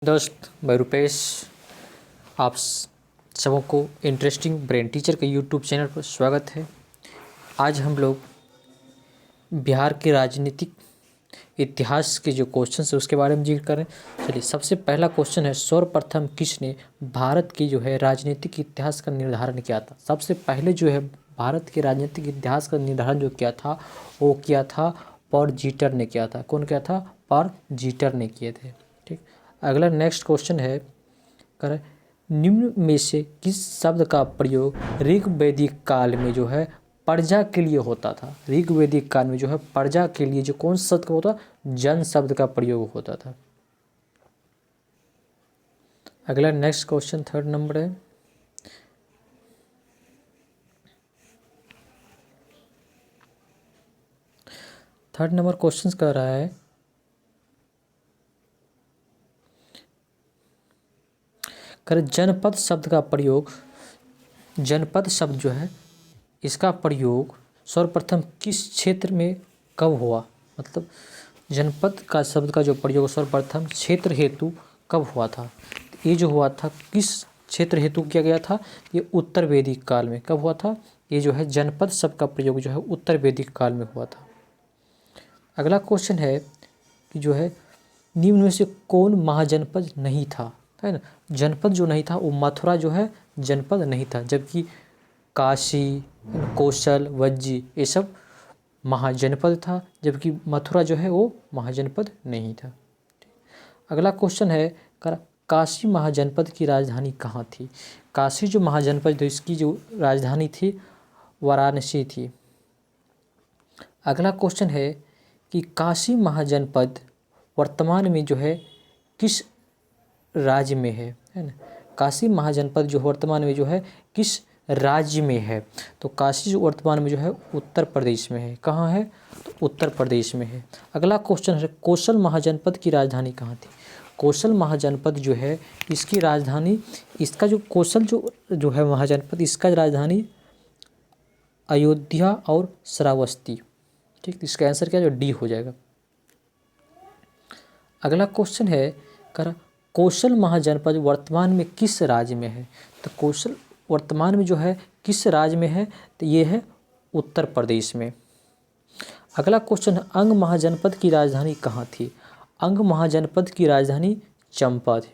दोस्त मैं रुपेश आप सबों को इंटरेस्टिंग ब्रेन टीचर के यूट्यूब चैनल पर स्वागत है। आज हम लोग बिहार के राजनीतिक इतिहास के जो क्वेश्चन है उसके बारे में जिक्र करें। चलिए, सबसे पहला क्वेश्चन है, सर्वप्रथम किसने भारत की जो है राजनीतिक इतिहास का निर्धारण किया था। सबसे पहले जो है भारत के राजनीतिक इतिहास का निर्धारण जो किया था वो किया था पॉल जीटर ने किया था। कौन किया था? पॉल जीटर ने किए थे। ठीक, अगला नेक्स्ट क्वेश्चन है, कर निम्न में से किस शब्द का प्रयोग ऋग्वैदिक काल में जो है प्रजा के लिए होता था। ऋग्वैदिक काल में जो है प्रजा के लिए जो कौन शब्द का होता? जन शब्द का प्रयोग होता था। अगला नेक्स्ट क्वेश्चन थर्ड नंबर है, थर्ड नंबर क्वेश्चन कर रहा है, जनपद शब्द का प्रयोग, जनपद शब्द जो है इसका प्रयोग सर्वप्रथम किस क्षेत्र में कब हुआ। मतलब जनपद का शब्द का जो प्रयोग सर्वप्रथम क्षेत्र हेतु कब हुआ था। ये जो हुआ था किस क्षेत्र हेतु किया गया था? ये उत्तर वैदिक काल में। कब हुआ था? ये जो है जनपद शब्द का प्रयोग जो है उत्तर वैदिक काल में हुआ था। अगला क्वेश्चन है कि जो है निम्न में से कौन महाजनपद नहीं था, है ना। जनपद जो नहीं था वो मथुरा जो है जनपद नहीं था, जबकि काशी, कौशल, वज्जी ये सब महाजनपद था, जबकि मथुरा जो है वो महाजनपद नहीं था। अगला क्वेश्चन है, काशी महाजनपद की राजधानी कहाँ थी। काशी जो महाजनपद थी इसकी जो राजधानी थी वाराणसी थी। अगला क्वेश्चन है कि काशी महाजनपद वर्तमान में जो है किस राज्य में है ना। काशी महाजनपद जो वर्तमान में जो है किस राज्य में है? तो काशी जो वर्तमान में जो है उत्तर प्रदेश में है। कहाँ है? तो उत्तर प्रदेश में है। अगला क्वेश्चन है, कौशल महाजनपद की राजधानी कहाँ थी। कौशल महाजनपद जो है इसकी राजधानी, इसका जो कौशल जो है महाजनपद इसका राजधानी अयोध्या और श्रावस्ती। ठीक, इसका आंसर क्या जो डी हो जाएगा। अगला क्वेश्चन है, कौशल महाजनपद वर्तमान में किस राज्य में है। तो कौशल वर्तमान में जो है किस राज्य में है? तो ये है उत्तर प्रदेश में। अगला क्वेश्चन है, अंग महाजनपद की राजधानी कहाँ थी। अंग महाजनपद की राजधानी चंपा थी।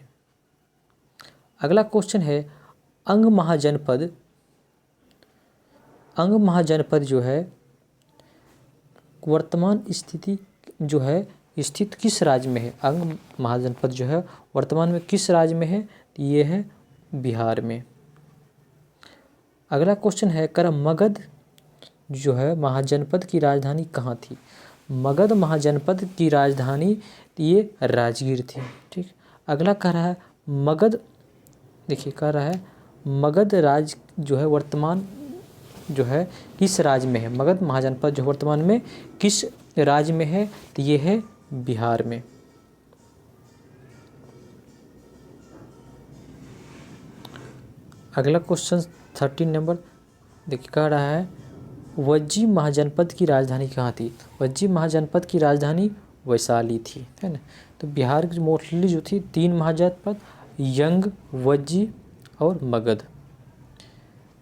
अगला क्वेश्चन है, अंग महाजनपद जो है वर्तमान स्थिति जो है स्थित किस राज्य में है। अंग महाजनपद जो है वर्तमान में किस राज्य में है? तो ये है बिहार में। अगला क्वेश्चन है, मगध जो है महाजनपद की राजधानी कहाँ थी। मगध महाजनपद की राजधानी ये राजगीर थी। ठीक, अगला कह रहा है मगध, देखिए कह रहा है मगध राज्य जो है वर्तमान जो है किस राज्य में है। मगध महाजनपद जो वर्तमान में किस राज्य में है? तो ये है बिहार में। अगला क्वेश्चन 13 नंबर देखिए कह रहा है, वज्जी महाजनपद की राजधानी कहाँ थी। वज्जी महाजनपद की राजधानी वैशाली थी, है ना। तो बिहार की मोस्टली जो थी 3 महाजनपद, यंग, वज्जी और मगध।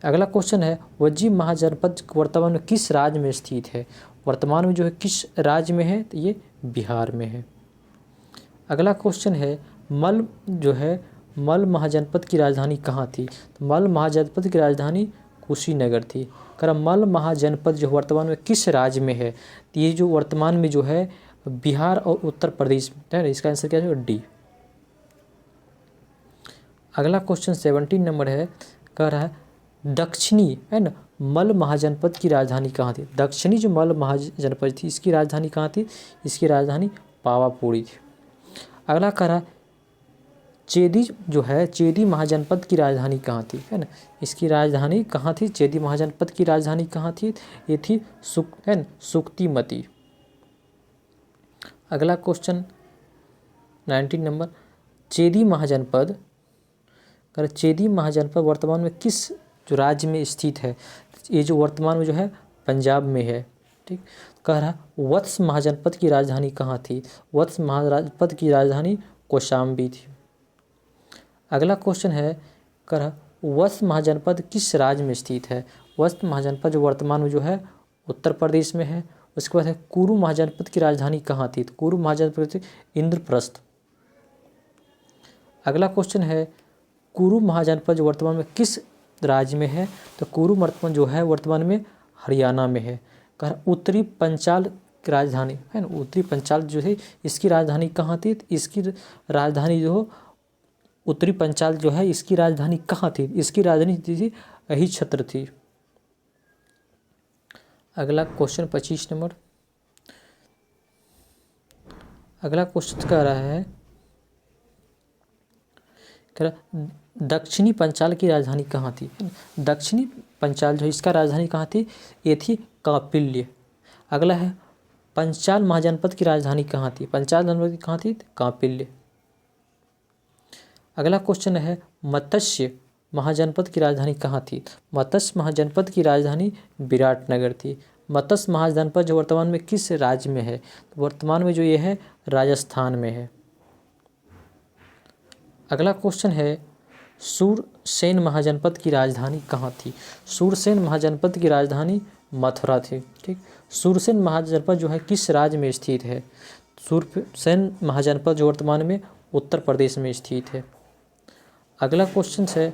अगला क्वेश्चन है, वज्जी महाजनपद वर्तमान में किस राज्य में स्थित है। वर्तमान में जो है किस राज्य में है? तो ये बिहार में है। अगला क्वेश्चन है, मल महाजनपद की राजधानी कहाँ थी। तो मल महाजनपद की राजधानी कुशीनगर थी। मल महाजनपद जो वर्तमान में किस राज्य में है? तो ये जो वर्तमान में जो है बिहार और उत्तर प्रदेश में है। इसका आंसर क्या है? डी। अगला क्वेश्चन 17 नंबर है, कह रहा है दक्षिणी है ना मल महाजनपद की राजधानी कहाँ थी। दक्षिणी जो मल महाजनपद थी इसकी राजधानी कहाँ थी? इसकी राजधानी पावापुरी थी। अगला कह रहा है चेदी महाजनपद की राजधानी कहाँ थी, है ना। इसकी राजधानी कहाँ थी? चेदी महाजनपद की राजधानी कहाँ थी? ये थी सुक्तिमती। अगला क्वेश्चन 19 नंबर, चेदी महाजनपद वर्तमान में किस जो राज्य में स्थित है। ये जो वर्तमान में जो है पंजाब में है। ठीक, कह रहा वत्स महाजनपद की राजधानी कहाँ थी। वत्स महाजनपद की राजधानी कौशाम्बी थी। अगला क्वेश्चन है कर वस्त महाजनपद किस राज्य में स्थित है। वस्त महाजनपद जो वर्तमान में जो है उत्तर प्रदेश में है। उसके बाद है कुरु महाजनपद की राजधानी कहाँ थी। तो कुरु महाजनपद थी इंद्रप्रस्थ। अगला क्वेश्चन है कुरु महाजनपद जो वर्तमान में किस राज्य में है। तो कुरु वर्तमान जो है वर्तमान में हरियाणा में है। कह उत्तरी पंचाल की राजधानी है ना, उत्तरी पंचाल जो है इसकी राजधानी कहाँ थी। इसकी राजधानी जो उत्तरी पंचाल जो है इसकी राजधानी कहाँ थी। इसकी राजधानी थी यही छत्र थी। अगला क्वेश्चन 25 नंबर। अगला क्वेश्चन कह रहा है दक्षिणी पंचाल की राजधानी कहाँ थी। दक्षिणी पंचाल जो इसका राजधानी कहाँ थी, ये थी कांपिल्य। अगला है पंचाल महाजनपद की राजधानी कहाँ थी। पंचाल जनपद की कहाँ थी, कांपिल्य। अगला क्वेश्चन है मत्स्य महाजनपद की राजधानी कहाँ थी। मत्स्य महाजनपद की राजधानी विराटनगर थी। मत्स्य महाजनपद जो वर्तमान में किस राज्य में है। तो वर्तमान में जो ये है राजस्थान में है। अगला क्वेश्चन है सूरसेन महाजनपद की राजधानी कहाँ थी। सूरसेन महाजनपद की राजधानी मथुरा थी। ठीक, सूरसेन महाजनपद जो है किस राज्य में स्थित है। सूरसेन महाजनपद जो वर्तमान में उत्तर प्रदेश में स्थित है। अगला क्वेश्चन है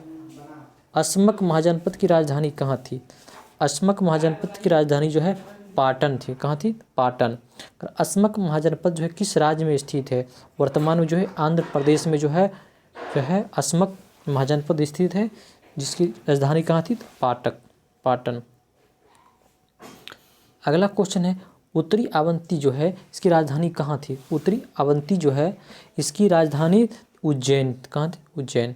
अस्मक महाजनपद की राजधानी कहाँ थी। अस्मक महाजनपद की राजधानी जो है पाटन थी। कहाँ थी, पाटन। अस्मक महाजनपद जो है किस राज्य में स्थित है। वर्तमान में जो है आंध्र प्रदेश में जो है अस्मक महाजनपद स्थित है, जिसकी राजधानी कहाँ थी, पाटन। अगला क्वेश्चन है उत्तरी अवंती जो है इसकी राजधानी कहाँ थी। उत्तरी अवंती जो है इसकी राजधानी उज्जैन। कहाँ थी, उज्जैन।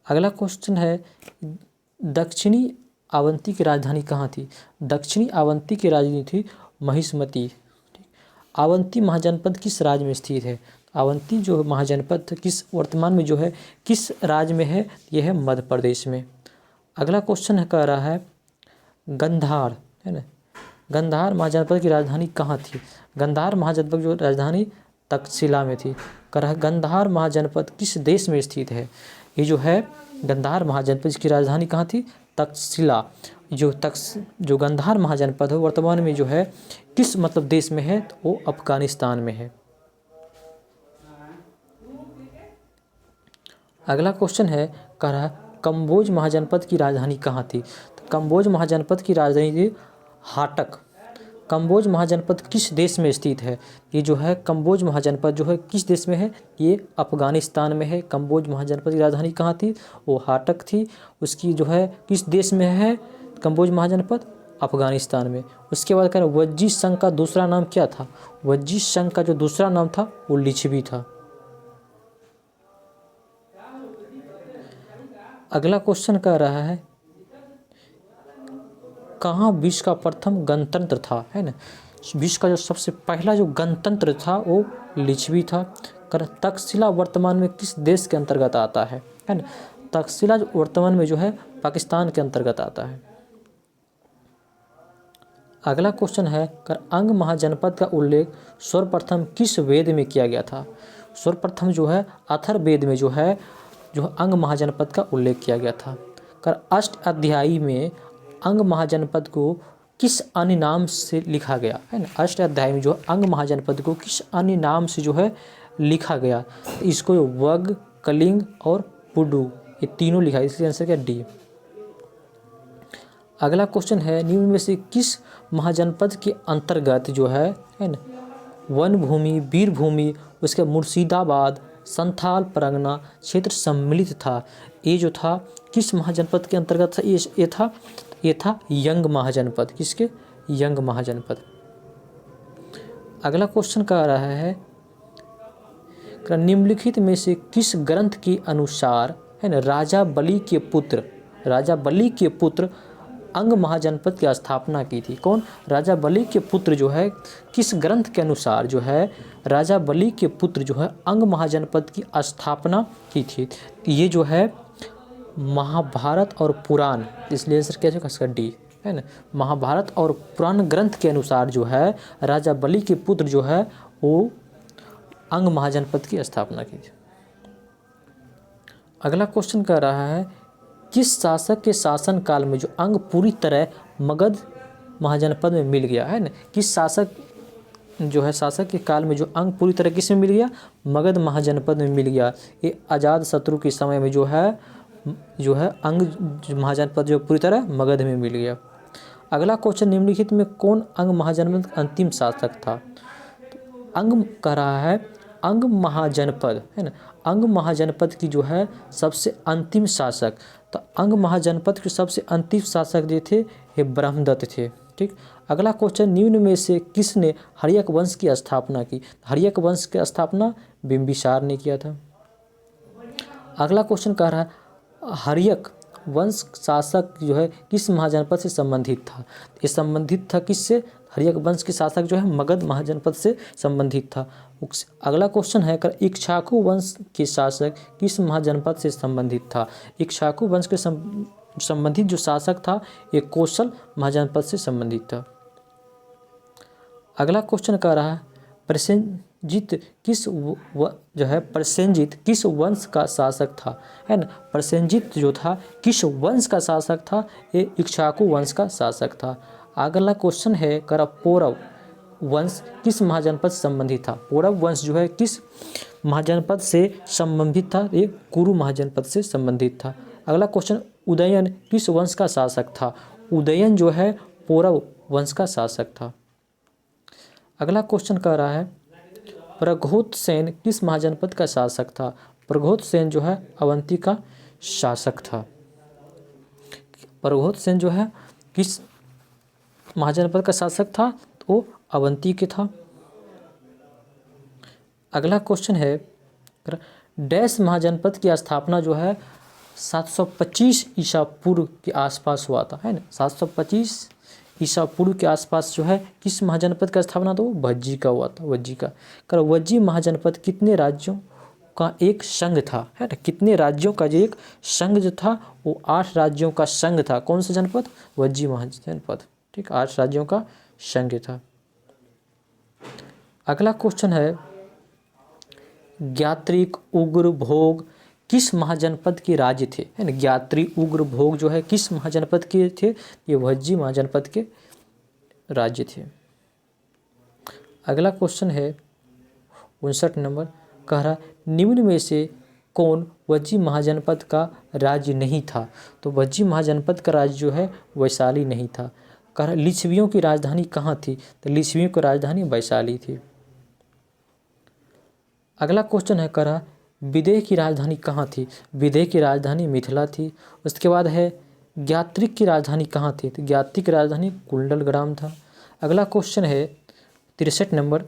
अगला क्वेश्चन है दक्षिणी अवंती की राजधानी कहाँ थी। दक्षिणी अवंती की राजधानी थी महिष्मती। अवंती महाजनपद किस राज्य में स्थित है। अवंती जो महाजनपद किस वर्तमान में जो है किस राज्य में है, यह है मध्य प्रदेश में। अगला क्वेश्चन है कह रहा है गंधार है ना, गंधार महाजनपद की राजधानी कहाँ थी। गंधार महाजनपद जो राजधानी तक्षशिला में थी। कह रहा है गंधार महाजनपद किस देश में स्थित है। ये जो है गंधार महाजनपद की राजधानी कहाँ थी, तक्षशिला। जो गंधार महाजनपद है वर्तमान में जो है किस मतलब देश में है, तो वो अफगानिस्तान में है। अगला क्वेश्चन है कह रहा है कम्बोज महाजनपद की राजधानी कहाँ थी। तो कम्बोज महाजनपद की राजधानी थी हाटक। कम्बोज महाजनपद किस देश में स्थित है। ये जो है कम्बोज महाजनपद जो है किस देश में है, ये अफगानिस्तान में है। कम्बोज महाजनपद की राजधानी कहाँ थी, वो हाटक थी। उसकी जो है किस देश में है कम्बोज महाजनपद, अफगानिस्तान में। उसके बाद कह रहे वज्जी संघ का दूसरा नाम क्या था। वज्जी संघ का जो दूसरा नाम था वो लिच्छवी था। अगला क्वेश्चन कह रहा है कहाँ विश्व का प्रथम गणतंत्र था, है ना। विश्व का जो सबसे पहला जो गणतंत्र था वो लिच्छवी था। तक्षशिला वर्तमान में किस देश के अंतर्गत आता है ना। तक्षशिला जो वर्तमान में जो है पाकिस्तान के अंतर्गत आता है। अगला क्वेश्चन है अंग महाजनपद का उल्लेख सर्वप्रथम किस वेद में किया गया था। सर्वप्रथम जो है अथर्ववेद में जो है अंग महाजनपद का उल्लेख किया गया था। अष्ट अध्यायी में अंग महाजनपद को किस अन्य नाम से लिखा गया है ना। अष्ट अध्याय में जो अंग महाजनपद को किस अन्य नाम से जो है लिखा गया, तो इसको वग, कलिंग और पुडु ये तीनों लिखा है। इसलिए आंसर क्या, डी। अगला क्वेश्चन है निम्न में से किस महाजनपद के अंतर्गत जो है ना वन भूमि, वीर भूमि, उसके मुर्शिदाबाद, संथाल परगना क्षेत्र सम्मिलित था। ये जो था किस महाजनपद के अंतर्गत था, ये था यंग महाजनपद। किसके, यंग महाजनपद। अगला क्वेश्चन कह रहा है निम्नलिखित में से किस ग्रंथ के अनुसार है ना राजा बलि के पुत्र अंग महाजनपद की स्थापना की थी। कौन, राजा बलि के पुत्र जो है किस ग्रंथ के अनुसार जो है राजा बलि के पुत्र जो है अंग महाजनपद की स्थापना की थी। ये जो है महाभारत और पुराण, इसलिए आंसर क्या होगा इसका, डी है ना। महाभारत और पुराण ग्रंथ के अनुसार जो है राजा बलि के पुत्र जो है वो अंग महाजनपद की स्थापना की थी। अगला क्वेश्चन कह रहा है किस शासक के शासन काल में जो अंग पूरी तरह मगध महाजनपद में मिल गया है ना, किस शासक जो है शासक के काल में जो अंग पूरी तरह किस में मिल गया, मगध महाजनपद में मिल गया। ये अजातशत्रु के समय में जो है अंग महाजनपद जो पूरी तरह मगध में मिल गया। अगला क्वेश्चन निम्नलिखित में कौन अंग महाजनपद का अंतिम शासक था। तो अंग कह रहा है अंग महाजनपद है ना, अंग महाजनपद की जो है सबसे अंतिम शासक, तो अंग महाजनपद के सबसे अंतिम शासक जो थे ये ब्रह्मदत्त थे। ठीक, अगला क्वेश्चन निम्न में से किसने हर्यक वंश की स्थापना की। हर्यक वंश की स्थापना बिंबिसार ने किया था। अगला क्वेश्चन कह रहा है हर्यक वंश शासक जो है किस महाजनपद से संबंधित था। ये संबंधित था किससे, हर्यक वंश के शासक जो है मगध महाजनपद से संबंधित था। अगला क्वेश्चन है कर इक्ष्वाकु वंश के शासक किस महाजनपद से संबंधित था। इक्ष्वाकु वंश के संबंधित जो शासक था ये कौशल महाजनपद से संबंधित था। अगला क्वेश्चन कह रहा है प्रसेनजित किस वंश का शासक था, है ना। प्रसेनजित जो था किस वंश का शासक था, ये इक्ष्वाकु वंश का शासक था। अगला क्वेश्चन है कर पौरव वंश किस महाजनपद से संबंधित था। पौरव वंश जो है किस महाजनपद से संबंधित था, ये कुरु महाजनपद से संबंधित था। अगला क्वेश्चन उदयन किस वंश का शासक था। उदयन जो है पौरव वंश का शासक था। अगला क्वेश्चन कह रहा है प्रघोतसेन किस महाजनपद का शासक था। प्रघोतसेन जो है अवंती का शासक था। प्रघोतसेन जो है किस महाजनपद का शासक था, तो वो अवंती के था। अगला क्वेश्चन है डैश महाजनपद की स्थापना जो है 725 ईसा पूर्व के आसपास हुआ था, है ना। 725 ईसा पूर्व के आसपास जो है किस महाजनपद का स्थापना तो वज्जी का हुआ था, वज्जी का। कर वज्जी महाजनपद कितने राज्यों का एक संघ था, है ना। कितने राज्यों का जो एक संघ जो था वो 8 राज्यों का संघ था। कौन सा जनपद, वज्जी महाजनपद। ठीक, 8 राज्यों का संघ था। अगला क्वेश्चन है ज्ञात्रिक उग्र भोग किस महाजनपद के राज्य थे, है ना। ज्ञात्री उग्र भोग जो है किस महाजनपद के थे, ये वज्जी महाजनपद के राज्य थे। अगला क्वेश्चन है 59 नंबर कह रहा निम्न में से कौन वज्जी महाजनपद का राज्य नहीं था। तो वज्जी महाजनपद का राज्य जो है वैशाली नहीं था। कह रहा लिच्छवियों की राजधानी कहाँ थी, तो लिच्छवियों की राजधानी वैशाली थी। अगला क्वेश्चन है कह रहा विदेह की राजधानी कहाँ थी। विदेह की राजधानी मिथिला थी। उसके बाद है ज्ञात्रिक की राजधानी कहाँ थी, तो ज्ञात्रिक की राजधानी कुंडलग्राम था। अगला क्वेश्चन है 63 नंबर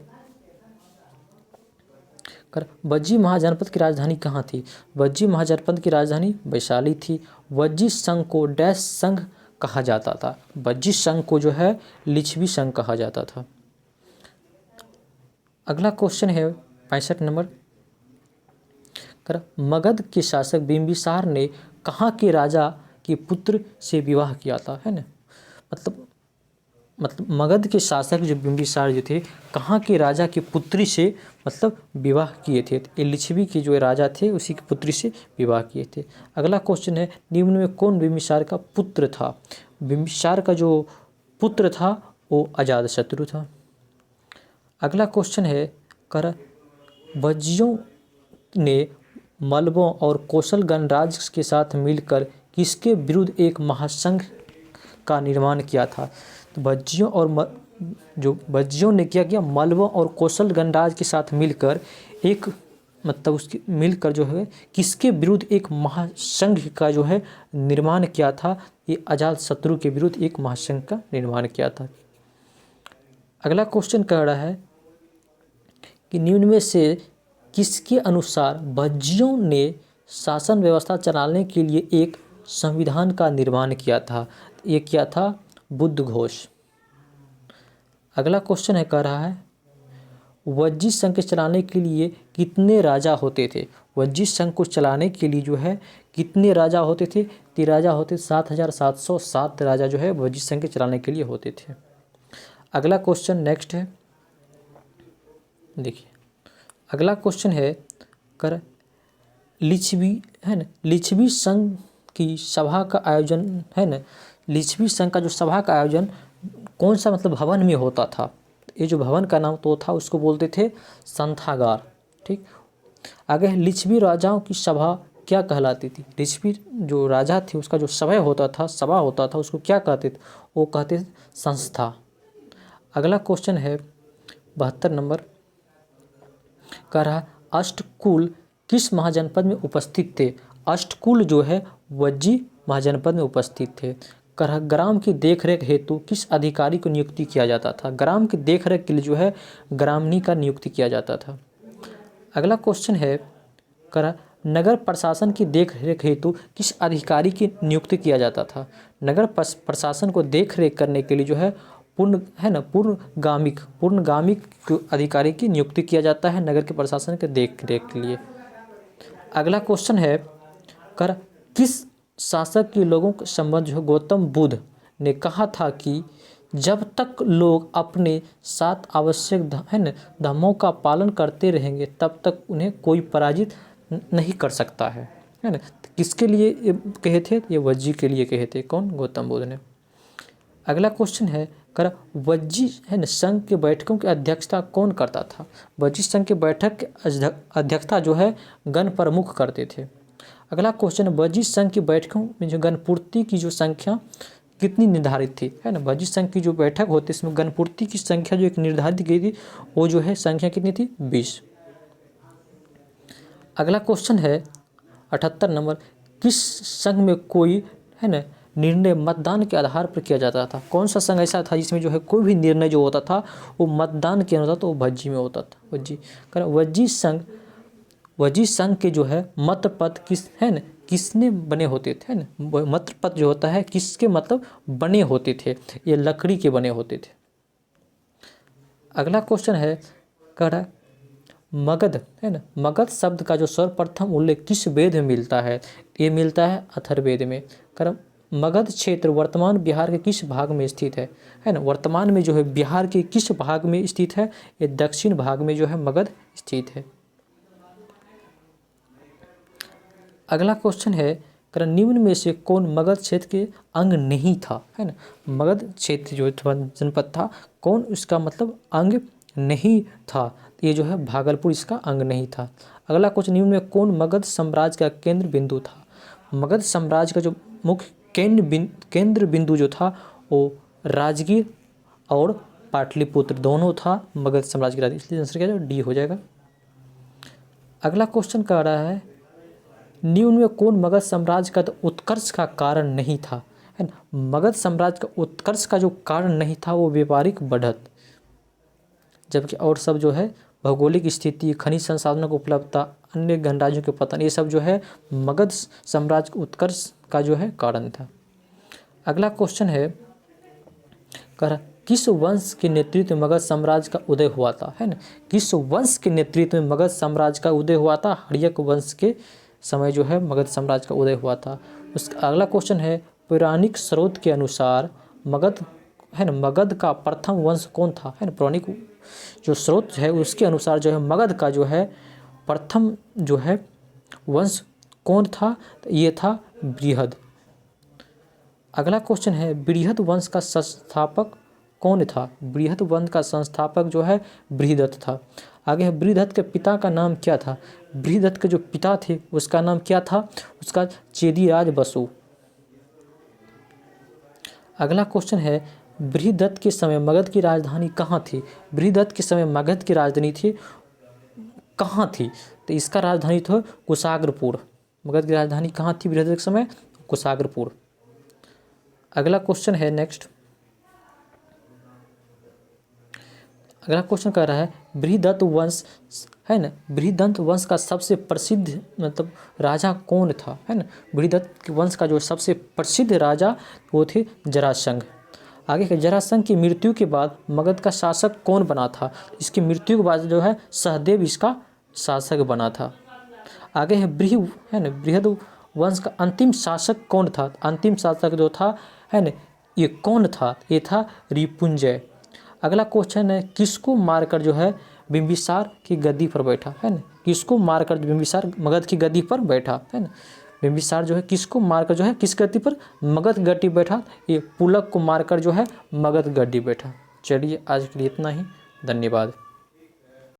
कर वज्जी महाजनपद की राजधानी कहाँ थी। वज्जी महाजनपद की राजधानी वैशाली थी। वज्जी संघ को डैश संघ कहा जाता था। वज्जी संघ को जो है लिच्छवी संघ कहा जाता था। अगला क्वेश्चन है 65 नंबर कर मगध के शासक बिंबिसार ने कहाँ के राजा के पुत्र से विवाह किया था, है ना। मतलब मगध के शासक जो बिंबिसार जो थे कहाँ के राजा की पुत्री से मतलब विवाह किए थे। ये लिच्छवी के जो राजा थे उसी की पुत्री से विवाह किए थे। अगला क्वेश्चन है निम्न में कौन बिंबिसार का पुत्र था। बिंबिसार का जो पुत्र था वो अजातशत्रु था। अगला क्वेश्चन है कर वज्जियों ने मलबों और कौशल गणराज्य के साथ मिलकर किसके विरुद्ध एक महासंघ का निर्माण किया था। तो वज्जियों ने क्या किया, मलबों और कौशल गणराज्य के साथ मिलकर एक मतलब उसके मिलकर जो है किसके विरुद्ध एक महासंघ का जो है निर्माण किया था। ये अजातशत्रु के विरुद्ध एक महासंघ का निर्माण किया था। अगला क्वेश्चन कह रहा है कि निम्न में से किसके अनुसार वज्जियों ने शासन व्यवस्था चलाने के लिए एक संविधान का निर्माण किया था। ये क्या था, बुद्धघोष। अगला क्वेश्चन है कह रहा है वज्जी संघ के चलाने के लिए कितने राजा होते थे। वज्जी संघ को चलाने के लिए जो है कितने राजा होते थे, 3 राजा होते। 7707 राजा जो है वज्जी संघ के चलाने के लिए होते थे। अगला क्वेश्चन नेक्स्ट है, देखिए अगला क्वेश्चन है कर लिच्छवी है ना, लिच्छवी संघ की सभा का आयोजन है ना, लिच्छवी संघ का जो सभा का आयोजन कौन सा मतलब भवन में होता था? ये जो भवन का नाम तो था उसको बोलते थे संथागार। ठीक, आगे है लिच्छवी राजाओं की सभा क्या कहलाती थी? लिच्छवी जो राजा थे उसका जो सभा होता था उसको क्या कहते थे? वो कहते थे संस्था। अगला क्वेश्चन है 72 नंबर कह रहा है अष्टकूल किस महाजनपद में उपस्थित थे? अष्टकूल जो है वज्जी महाजनपद में उपस्थित थे। कह रहा ग्राम की देखरेख हेतु किस अधिकारी को नियुक्ति किया जाता था? ग्राम की देखरेख के लिए जो है ग्रामनी का नियुक्ति किया जाता था। अगला क्वेश्चन है कह रहा नगर प्रशासन की देखरेख हेतु किस अधिकारी की नियुक्ति किया जाता था? नगर प्रशासन को देखरेख करने के लिए जो है पूर्णगामिक अधिकारी की नियुक्ति किया जाता है नगर के प्रशासन के देखरेख के लिए। अगला क्वेश्चन है कर किस शासक के लोगों के संबंध जो गौतम बुद्ध ने कहा था कि जब तक लोग अपने 7 आवश्यक धर्मों का पालन करते रहेंगे तब तक उन्हें कोई पराजित नहीं कर सकता है ना। किसके लिए कहे थे? ये वज्जी के लिए कहे थे। कौन? गौतम बुद्ध ने। अगला क्वेश्चन है कर वज्जी संघ के बैठकों की अध्यक्षता कौन करता था? वज्जी संघ के बैठक की अध्यक्षता जो है गण प्रमुख करते थे। अगला क्वेश्चन वज्जी संघ की बैठकों में जो गणपूर्ति की जो संख्या कितनी निर्धारित थी? है ना, वज्जी संघ की जो बैठक होती है इसमें गणपूर्ति की संख्या जो एक निर्धारित की थी वो जो है संख्या कितनी थी? 20। अगला क्वेश्चन है 78 नंबर किस संघ में कोई है ना निर्णय मतदान के आधार पर किया जाता था? कौन सा संघ ऐसा था जिसमें जो है कोई भी निर्णय जो होता था वो मतदान के अनुसार तो वो वज्जी में होता था। वज्जी संघ के जो है मत पद किसने बने होते थे ना? मत पद जो होता है किसके मतलब बने होते थे? ये लकड़ी के बने होते थे। अगला क्वेश्चन है कह रहा मगध है ना, मगध शब्द का जो सर्वप्रथम उल्लेख किस वेद में मिलता है? ये मिलता है अथर्ववेद में। कर मगध क्षेत्र वर्तमान बिहार के किस भाग में स्थित है ना? वर्तमान में जो है बिहार के किस भाग में स्थित है? ये दक्षिण भाग में जो है मगध स्थित है। अगला क्वेश्चन है कर निम्न में से कौन मगध क्षेत्र के अंग नहीं था? है ना, मगध क्षेत्र जो जनपद था कौन उसका मतलब अंग नहीं था? ये जो है भागलपुर इसका अंग नहीं था। अगला क्वेश्चन निम्न में कौन मगध साम्राज्य का केंद्र बिंदु था? मगध साम्राज्य का जो मुख्य केंद्र बिंदु जो था वो राजगीर और पाटलिपुत्र दोनों था मगध साम्राज्य की राजधानी, इसलिए आंसर क्या है? डी हो जाएगा। अगला क्वेश्चन कह रहा है निम्न में कौन मगध साम्राज्य का उत्कर्ष का कारण नहीं था? है ना, मगध साम्राज्य का उत्कर्ष का जो कारण नहीं था वो व्यापारिक बढ़त, जबकि और सब जो है भौगोलिक स्थिति, खनिज संसाधनों की उपलब्धता, अन्य गणराज्यों के पतन, ये सब जो है मगध साम्राज्य के उत्कर्ष का जो है कारण था। अगला क्वेश्चन है कर किस वंश के नेतृत्व में मगध साम्राज्य का उदय हुआ था? है ना, किस वंश के नेतृत्व में मगध साम्राज्य का उदय हुआ था? हर्यक वंश के समय जो है मगध साम्राज्य का उदय हुआ था। उसका अगला क्वेश्चन है पौराणिक स्रोत के अनुसार मगध है ना, मगध का प्रथम वंश कौन था? है ना, पौराणिक जो स्रोत है उसके अनुसार जो है मगध का जो है प्रथम जो है वंश कौन था? तो ये था बृहद। अगला क्वेश्चन है बृहद वंश का संस्थापक कौन था? बृहद वंश का संस्थापक जो है बृहदत्त था। आगे है बृहदत्त के पिता का नाम क्या था? बृहदत्त के जो पिता थे उसका नाम क्या था? उसका चेदीराज बसु। अगला क्वेश्चन है बृहदत्त के समय मगध की राजधानी कहाँ थी? बृहदत्त के समय मगध की राजधानी थी कहाँ थी? तो इसका राजधानी था कुशाग्रपुर। मगध की राजधानी कहाँ थी बृहदत्त के समय? कुशाग्रपुर। अगला क्वेश्चन है नेक्स्ट, अगला क्वेश्चन कह रहा है बृहदत्त वंश है ना, बृहदत्त वंश का सबसे प्रसिद्ध मतलब राजा कौन था? है ना, बृहदत्त वंश का जो सबसे प्रसिद्ध राजा वो थे जरासंध। आगे के जरासंध की मृत्यु के बाद मगध का शासक कौन बना था? इसकी मृत्यु के बाद जो है सहदेव इसका शासक बना था। आगे है बृहद वंश का अंतिम शासक कौन था? अंतिम शासक जो था है ना ये कौन था? ये था रिपुंजय। अगला क्वेश्चन है किसको मारकर जो है बिंबिसार की गद्दी पर बैठा, है ना। किसको मारकर बिंबिसार मगध की गद्दी पर बैठा, है ना। बिंबिसार जो है किसको मारकर जो है किस गद्दी पर, मगध गद्दी बैठा। ये पुलक को मारकर जो है मगध गद्दी बैठा। चलिए आज के लिए इतना ही, धन्यवाद।